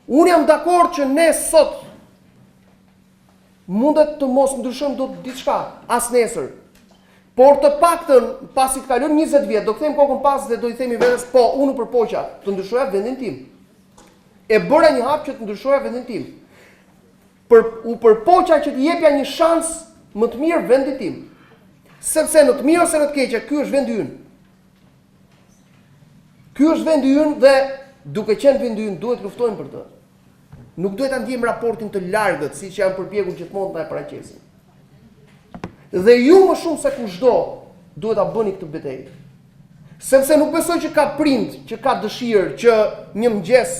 Unë jam dakord që ne sot mundet të mos ndryshojmë do diçka, as nesër. Por të paktën pasi të kalojnë 20 vjet, do kthejmë kokën pas dhe do i themi vetes, po, unë përpoqja të ndryshoja vendin tim. E bëra një hap që të ndryshoja vendin tim. U përpoqja që të jepja një shans më të mirë vendit tim. Sepse në të mirë ose në të keqe, ky është vendi ynë. Ky është vendi ynë dhe duke qenë vendi ynë duhet luftojmë për të. Nuk duhet ta ndjejmë raportin të largët, siç janë përpjekur gjithmonë ta paraqesin. Dhe ju më shumë se kushdo duhet ta bëni këtë betejë. Sepse nuk besoj që ka prind, që ka dëshirë që një mëngjes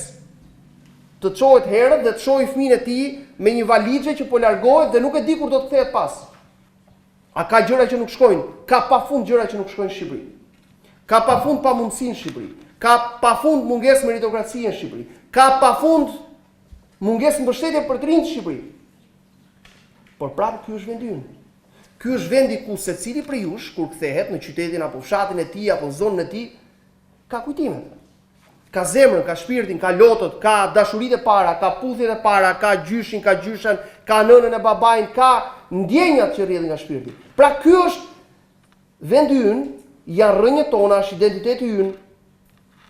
të çohet herët dhe të shohë fëmijën e tij me një valixhe që po largohet dhe nuk e di kur do të kthehet pas. A ka gjëra që nuk shkojnë? Ka pafund gjëra që nuk shkojnë në Shqipëri. Ka pafund pamundësi në Shqipëri. Ka pafund mungesë meritokracie në Shqipëri. Ka pafund mungesë mbështetje për të rinjtë në Shqipëri. Por prapë ky është vendi ynë. Ky është vendi ku secili prej jush kur kthehet në qytetin apo fshatin e tij apo zonën e tij ka kujtimet. Ka zemrën, ka shpirtin, ka lotët, ka dashuritë e para, ka puthjet e para, ka gjyshin, ka gjyshen, ka nënën e babain, ka ndjenjat që rrjedhin nga shpirti. Pra ky është vendi ynë, janë rrënjët tona, është identiteti ynë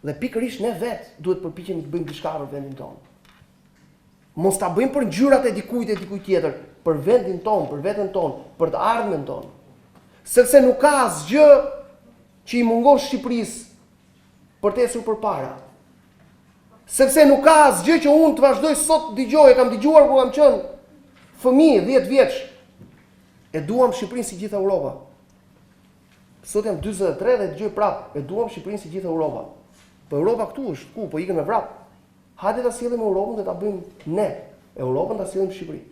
dhe pikërisht ne vetë duhet përpiqemi të bëjmë diçka për vendin tonë. Mos ta bëjmë për ngjyrat e dikujt tjetër, për vendin tonë, për veten tonë, për të ardhmen tonë. Sepse nuk ka asgjë që i mungon Shqipërisë për të ecur përpara. Sepse nuk ka asgjë që unë të vazhdoj sot dëgjoj, kam dëgjuar kur kam qenë fëmijë 10 vjeç. E duam Shqipërinë si gjithë Europa. Sot jam 43 dhe dëgjoj prapë, e duam Shqipërinë si gjithë Europa. Po Europa këtu është, ku po ikën me vrap. Hajde ta sillim Europën dhe ta bëjmë ne. Europën ta sillim Shqipëri.